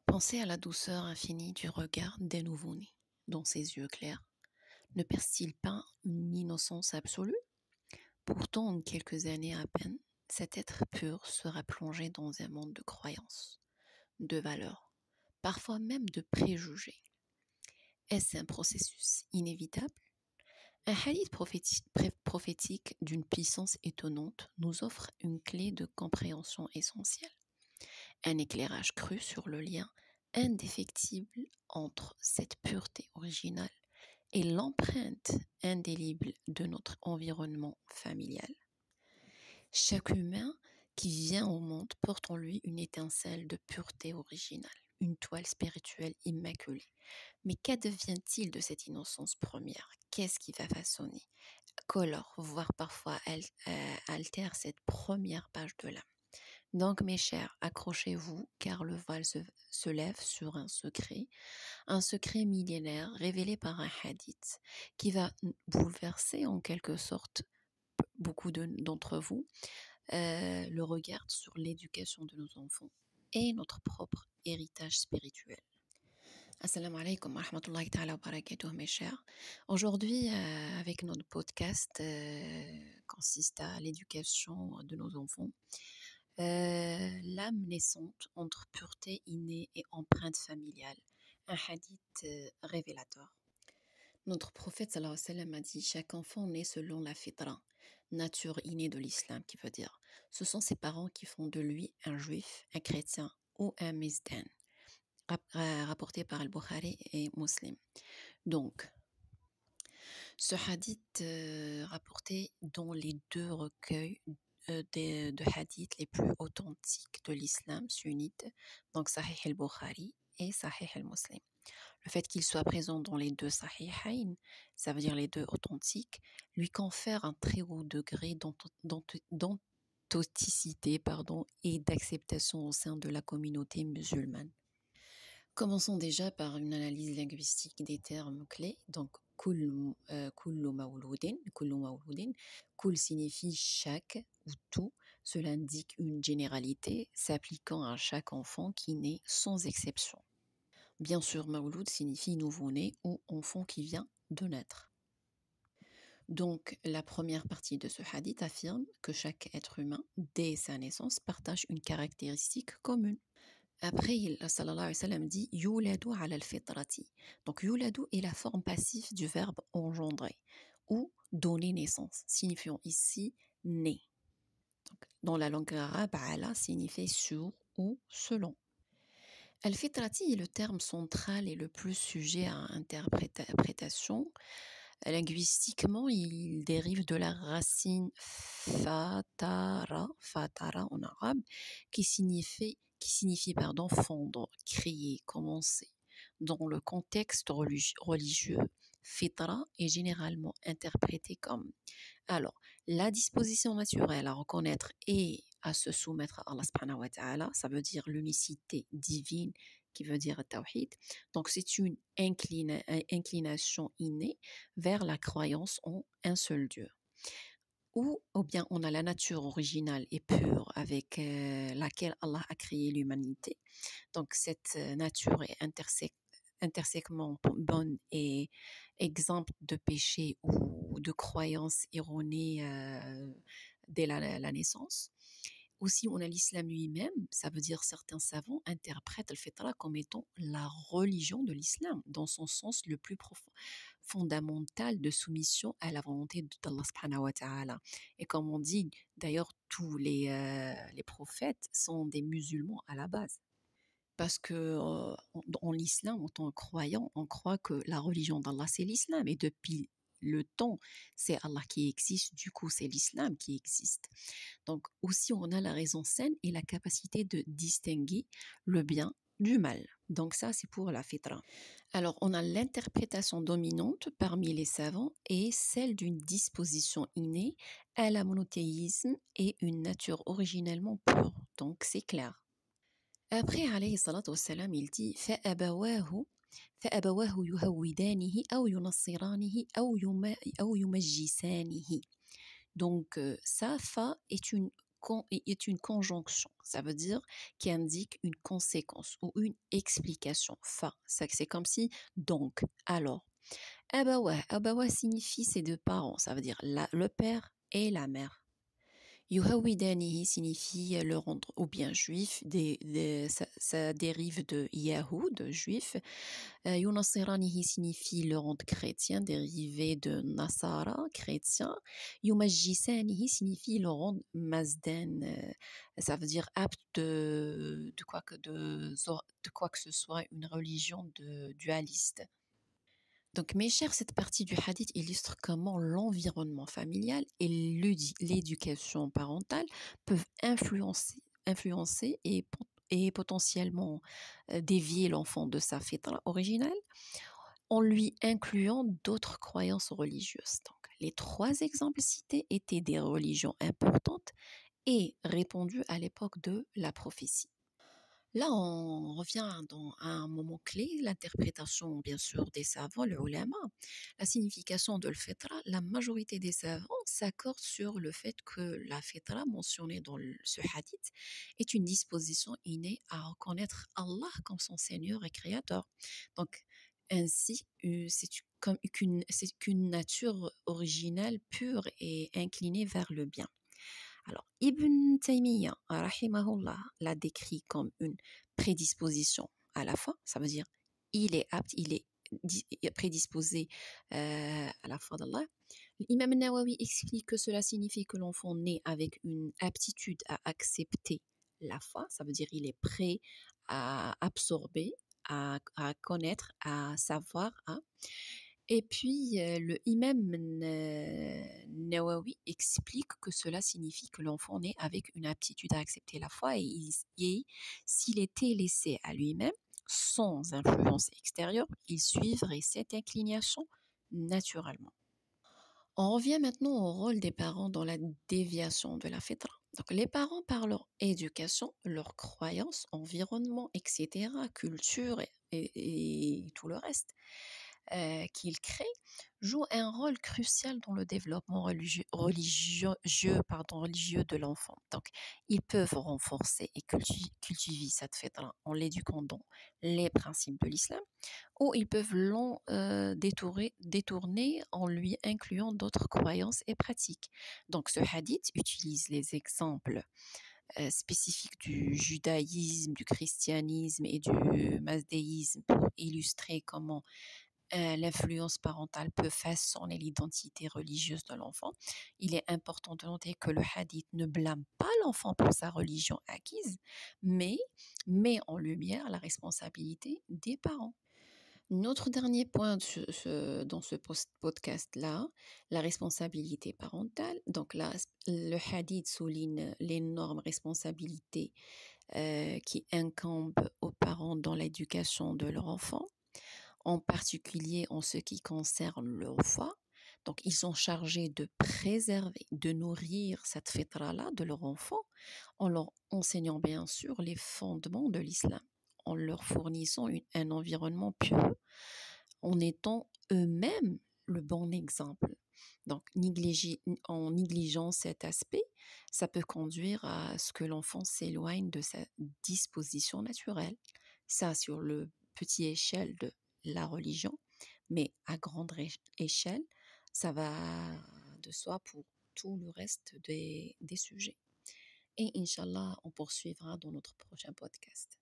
Pensez à la douceur infinie du regard des nouveau-nés, dans ses yeux clairs. Ne perce-t-il pas une innocence absolue? Pourtant, en quelques années à peine, cet être pur sera plongé dans un monde de croyances, de valeurs, parfois même de préjugés. Est-ce un processus inévitable? Un hadith prophétique d'une puissance étonnante nous offre une clé de compréhension essentielle, un éclairage cru sur le lien indéfectible entre cette pureté originale et l'empreinte indélébile de notre environnement familial. Chaque humain qui vient au monde porte en lui une étincelle de pureté originale, une toile spirituelle immaculée. Mais qu'advient-il de cette innocence première? Qu'est-ce qui va façonner, colore, voire parfois altère cette première page de l'âme? Donc mes chers, accrochez-vous car le voile se lève sur un secret millénaire révélé par un hadith qui va bouleverser en quelque sorte beaucoup d'entre vous le regard sur l'éducation de nos enfants et notre propre héritage spirituel. Assalamu alaikum wa rahmatullahi ta'ala wa barakatuh mes chers. Aujourd'hui avec notre podcast consiste à l'éducation de nos enfants. L'âme naissante entre pureté innée et empreinte familiale. Un hadith révélateur. Notre prophète sallallahu alayhi wa sallam a dit: chaque enfant naît selon la fitra, nature innée de l'islam, qui veut dire ce sont ses parents qui font de lui un juif, un chrétien ou un musulman. Rapporté par Al-Bukhari et Muslim. Donc, ce hadith rapporté dans les deux recueils de hadiths les plus authentiques de l'islam sunnite, donc Sahih al-Bukhari et Sahih al-Muslim. Le fait qu'il soit présent dans les deux Sahihain, ça veut dire les deux authentiques, lui confère un très haut degré d'authenticité et d'acceptation au sein de la communauté musulmane. Commençons déjà par une analyse linguistique des termes clés. Donc, kullu mawloudin. Kul signifie chaque ou tout. Cela indique une généralité s'appliquant à chaque enfant qui naît sans exception. Bien sûr, mawloud signifie nouveau-né ou enfant qui vient de naître. Donc, la première partie de ce hadith affirme que chaque être humain, dès sa naissance, partage une caractéristique commune. Après, sallallahu alayhi wa sallam dit « Yuladu ala al-fitrati ». Donc, yuladu est la forme passive du verbe engendrer ou donner naissance, signifiant ici « né ». Dans la langue arabe, « ala » signifie « sur » ou « selon ». Al-fitrati est le terme central et le plus sujet à interprétation. Linguistiquement, il dérive de la racine fatara en arabe, qui signifie fondre, crier, commencer. Dans le contexte religieux, fitra est généralement interprété comme la disposition naturelle à reconnaître et à se soumettre à Allah subhanahu wa ta'ala, ça veut dire l'unicité divine qui veut dire tawhid. Donc c'est une inclination innée vers la croyance en un seul Dieu. Ou bien on a la nature originale et pure avec laquelle Allah a créé l'humanité. Donc cette nature est intrinsèquement bonne et exempte de péché ou de croyances erronées dès la naissance. Aussi, on a l'islam lui-même, ça veut dire certains savants interprètent le fitra comme étant la religion de l'islam, dans son sens le plus fondamental de soumission à la volonté d'Allah subhanahu wa ta'ala. Et comme on dit, d'ailleurs, tous les prophètes sont des musulmans à la base. Parce que en l'islam, en tant que croyant, on croit que la religion d'Allah, c'est l'islam. Et depuis le temps, c'est Allah qui existe, du coup, c'est l'islam qui existe. Donc, aussi, on a la raison saine et la capacité de distinguer le bien du mal. Donc, ça, c'est pour la fitra. Alors, on a l'interprétation dominante parmi les savants et celle d'une disposition innée à la monothéisme et une nature originellement pure. Donc, c'est clair. Après, alayhi salatu wassalam, il dit فأبواه يهودانه أو ينصرانه أو يمجسانه. Donc, sa fa est une est une conjonction. Ça veut dire qui indique une conséquence ou une explication. C'est comme si donc, alors. Abawa signifie ces deux parents. Ça veut dire le père et la mère. Yuhawidanihi signifie le rendre ou bien juif, ça dérive de Yahoud, juif. Yunasiranihi signifie le rendre chrétien, dérivé de Nasara, chrétien. Yumajjisanihi signifie le rendre Mazdan, ça veut dire apte de quoi que ce soit, une religion dualiste. Donc, mes chers, cette partie du hadith illustre comment l'environnement familial et l'éducation parentale peuvent influencer et potentiellement dévier l'enfant de sa fitra originale en lui incluant d'autres croyances religieuses. Donc, les 3 exemples cités étaient des religions importantes et répandues à l'époque de la prophétie. Là, on revient à un moment clé, l'interprétation, bien sûr, des savants, le ulama. La signification de l'fitra, la majorité des savants s'accordent sur le fait que la fitra, mentionnée dans ce hadith, est une disposition innée à reconnaître Allah comme son Seigneur et Créateur. Donc, ainsi, c'est qu'une nature originale, pure et inclinée vers le bien. Alors, Ibn Taymiyyah, rahimahullah, l'a décrit comme une prédisposition à la foi, ça veut dire il est apte, il est prédisposé à la foi d'Allah. L'imam Nawawi explique que cela signifie que l'enfant naît avec une aptitude à accepter la foi, ça veut dire il est prêt à absorber, à connaître, à savoir. Et puis, le imam Nawawi explique que cela signifie que l'enfant naît avec une aptitude à accepter la foi et s'il était laissé à lui-même, sans influence extérieure, il suivrait cette inclination naturellement. On revient maintenant au rôle des parents dans la déviation de la fitra. Donc, les parents, par leur éducation, leurs croyances, environnement, etc., culture et tout le reste, qu'ils créent jouent un rôle crucial dans le développement religieux de l'enfant. Donc, ils peuvent renforcer et cultiver cette fête-là en l'éduquant dans les principes de l'islam, ou ils peuvent détourner en lui incluant d'autres croyances et pratiques. Donc, ce hadith utilise les exemples spécifiques du judaïsme, du christianisme et du mazdéisme pour illustrer comment l'influence parentale peut façonner l'identité religieuse de l'enfant. Il est important de noter que le hadith ne blâme pas l'enfant pour sa religion acquise, mais met en lumière la responsabilité des parents. Notre dernier point dans ce podcast-là, la responsabilité parentale. Donc là, le hadith souligne l'énorme responsabilité qui incombe aux parents dans l'éducation de leur enfant, en particulier en ce qui concerne leur foi. Donc, ils sont chargés de préserver, de nourrir cette fitra-là de leur enfant en leur enseignant bien sûr les fondements de l'islam, en leur fournissant un environnement pieux, en étant eux-mêmes le bon exemple. Donc, en négligeant cet aspect, ça peut conduire à ce que l'enfant s'éloigne de sa disposition naturelle. Ça, sur le petit échelle de la religion, mais à grande échelle, ça va de soi pour tout le reste des sujets. Et Inch'Allah, on poursuivra dans notre prochain podcast.